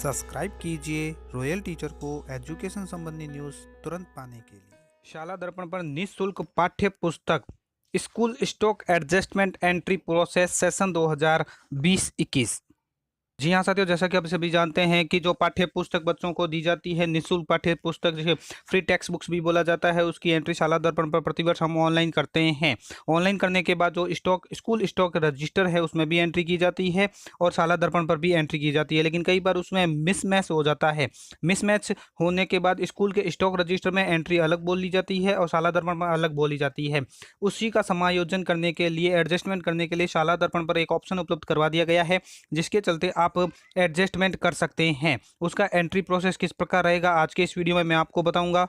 Subscribe कीजिए royal teacher को education संबंधी न्यूज़ तुरंत पाने के लिए। शाला दर्पण पर निःशुल्क पाठ्य पुस्तक school stock adjustment entry process session 2020-21। जी हाँ साथियों, जैसा कि आप सभी जानते हैं कि जो पाठ्य पुस्तक बच्चों को दी जाती है, निःशुल्क पाठ्य पुस्तक जिसे फ्री टेक्स्ट बुक्स भी बोला जाता है, उसकी एंट्री शाला दर्पण पर प्रतिवर्ष हम ऑनलाइन करते हैं। ऑनलाइन करने के बाद जो स्कूल स्टॉक रजिस्टर है उसमें भी एंट्री की जाती है और शाला दर्पण पर भी एंट्री की जाती है, लेकिन कई बार उसमें मिसमैच हो जाता है। मिसमैच होने के बाद स्कूल के स्टॉक रजिस्टर में एंट्री अलग बोली जाती है और शाला दर्पण में अलग बोली जाती है। उसी का समायोजन करने के लिए, एडजस्टमेंट करने के लिए शाला दर्पण पर एक ऑप्शन उपलब्ध करवा दिया गया है, जिसके चलते आप एडजस्टमेंट कर सकते हैं। उसका एंट्री प्रोसेस किस प्रकार रहेगा आज के इस वीडियो में मैं आपको बताऊंगा।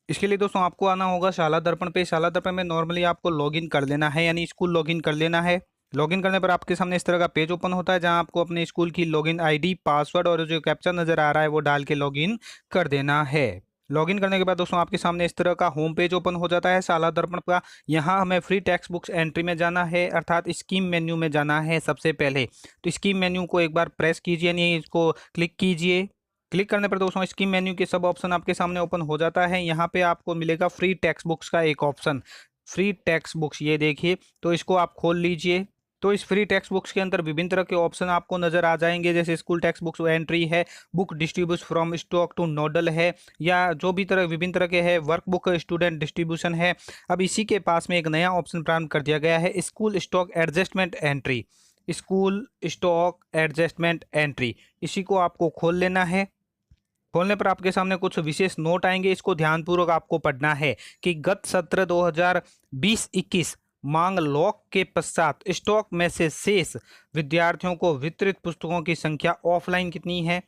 इसके लिए दोस्तों आपको आना होगा शाला दर्पण पे। शाला दर्पण में नॉर्मली आपको लॉगिन कर लेना है, यानी स्कूल लॉगिन कर लेना है। लॉगिन करने पर आपके सामने इस तरह का पेज ओपन होता है, जहां आपको अपने स्कूल की लॉगिन आईडी, पासवर्ड और जो कैप्चा नजर आ रहा है वो डाल के लॉगिन कर देना है। लॉगिन करने के बाद दोस्तों आपके सामने इस तरह का होम पेज ओपन हो जाता है शाला दर्पण का। यहाँ हमें फ्री टेक्स्ट बुक्स एंट्री में जाना है, अर्थात स्कीम मेन्यू में जाना है सबसे पहले। तो स्कीम मेन्यू को एक बार प्रेस कीजिए, यानी इसको क्लिक कीजिए। क्लिक करने पर दोस्तों स्कीम मेन्यू के सब ऑप्शन आपके सामने ओपन हो जाता है। यहाँ पे आपको मिलेगा फ्री टेक्स्ट बुक्स का एक ऑप्शन, फ्री टेक्स्ट बुक्स, ये देखिए। तो इसको आप खोल लीजिए। तो इस फ्री टेक्स्ट बुक्स के अंदर विभिन्न तरह के ऑप्शन आपको नजर आ जाएंगे, जैसे स्कूल टेक्स्ट बुक्स एंट्री है, book distribute from stock two nodal है, या जो भी तरह विभिन्न तरह के है, वर्क बुक स्टूडेंट डिस्ट्रीब्यूशन है। अब इसी के पास में एक नया ऑप्शन प्रारंभ कर दिया गया है, school stock adjustment entry. School stock adjustment entry, इसी को आपको खोल लेना है। खोलने पर आपके सामने कुछ विशेष नोट आएंगे, इसको ध्यानपूर्वक आपको पढ़ना है कि गत सत्र 2020-21 मांग लॉक के पश्चात स्टॉक में से शेष विद्यार्थियों को वितरित पुस्तकों की संख्या ऑफलाइन कितनी है।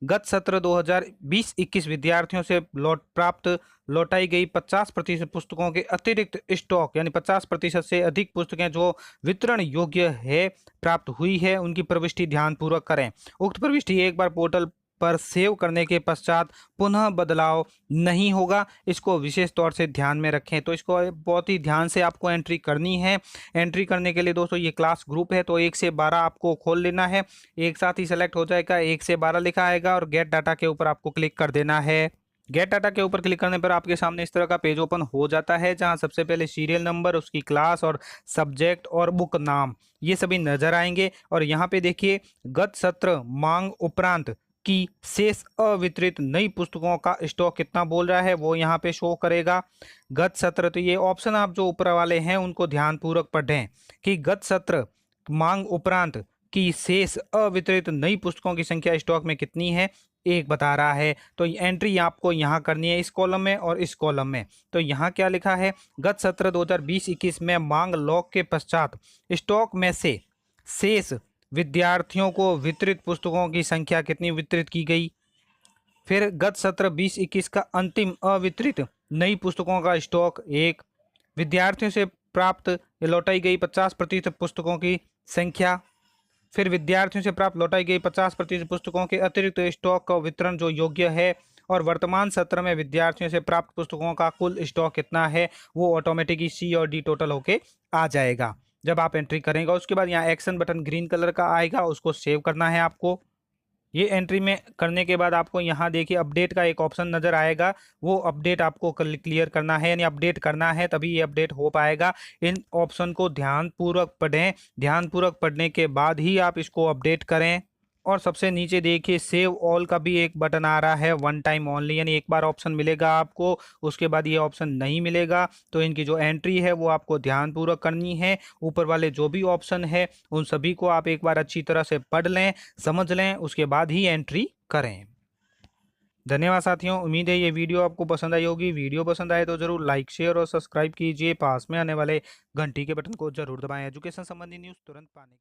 गत सत्र 2020-21 विद्यार्थियों से लौटाई गई 50% पुस्तकों के अतिरिक्त स्टॉक, यानी 50% से अधिक पुस्तकें जो वितरण योग्य है, प्राप्त हुई है, उनकी प्रविष्टि ध्यानपूर्वक करें। उक्त प्रविष्टि एक बार पोर्टल पर सेव करने के पश्चात पुनः बदलाव नहीं होगा, इसको विशेष तौर से ध्यान में रखें। तो इसको बहुत ही ध्यान से आपको एंट्री करनी है। एंट्री करने के लिए दोस्तों ये क्लास ग्रुप है, तो 1 से 12 आपको खोल लेना है, एक साथ ही सेलेक्ट हो जाएगा। 1 से 12 लिखा आएगा और गेट डाटा के ऊपर आपको क्लिक कर देना है। गेट डाटा के ऊपर क्लिक करने पर आपके सामने इस तरह का पेज ओपन हो जाता है, जहां सबसे पहले सीरियल नंबर, उसकी क्लास और सब्जेक्ट और बुक नाम, ये सभी नजर आएंगे। और यहाँ पे देखिए, गत सत्र मांग उपरांत की शेष अवितरित नई पुस्तकों का स्टॉक कितना बोल रहा है वो यहाँ पे शो करेगा। गत सत्र, तो ये ऑप्शन आप जो ऊपर वाले हैं उनको ध्यानपूर्वक पढ़ें कि गत सत्र मांग उपरांत की शेष अवितरित नई पुस्तकों की संख्या स्टॉक में कितनी है, एक बता रहा है। तो एंट्री आपको यहाँ करनी है, इस कॉलम में और इस कॉलम में। तो यहाँ क्या लिखा है, गत सत्र 2020-21 में मांग लॉक के पश्चात स्टॉक में से शेष विद्यार्थियों को वितरित पुस्तकों की संख्या कितनी वितरित की गई। फिर गत सत्र 20-21 का अंतिम अवितरित नई पुस्तकों का स्टॉक 1, विद्यार्थियों से प्राप्त लौटाई गई 50% पुस्तकों की संख्या। फिर विद्यार्थियों से प्राप्त लौटाई गई 50% पुस्तकों के अतिरिक्त स्टॉक का वितरण जो योग्य है। और वर्तमान सत्र में विद्यार्थियों से प्राप्त पुस्तकों का कुल स्टॉक कितना है, वो ऑटोमेटिकली सी और डी टोटल होके आ जाएगा जब आप एंट्री करेंगे। उसके बाद यहाँ एक्शन बटन ग्रीन कलर का आएगा, उसको सेव करना है आपको। ये एंट्री में करने के बाद आपको यहाँ देखिए अपडेट का एक ऑप्शन नजर आएगा, वो अपडेट आपको क्लियर करना है, यानी अपडेट करना है, तभी ये अपडेट हो पाएगा। इन ऑप्शन को ध्यानपूर्वक पढ़ें, ध्यानपूर्वक पढ़ने के बाद ही आप इसको अपडेट करें। और सबसे नीचे देखिए सेव ऑल का भी एक बटन आ रहा है, वन टाइम ओनली, यानी एक बार ऑप्शन मिलेगा आपको, उसके बाद ये ऑप्शन नहीं मिलेगा। तो इनकी जो एंट्री है वो आपको ध्यानपूर्वक करनी है। ऊपर वाले जो भी ऑप्शन है उन सभी को आप एक बार अच्छी तरह से पढ़ लें, समझ लें, उसके बाद ही एंट्री करें। धन्यवाद साथियों, उम्मीद है ये वीडियो आपको पसंद आई होगी। वीडियो पसंद आए तो जरूर लाइक, शेयर और सब्सक्राइब कीजिए। पास में आने वाले घंटी के बटन को जरूर दबाएं एजुकेशन संबंधी न्यूज़ तुरंत पाने के लिए।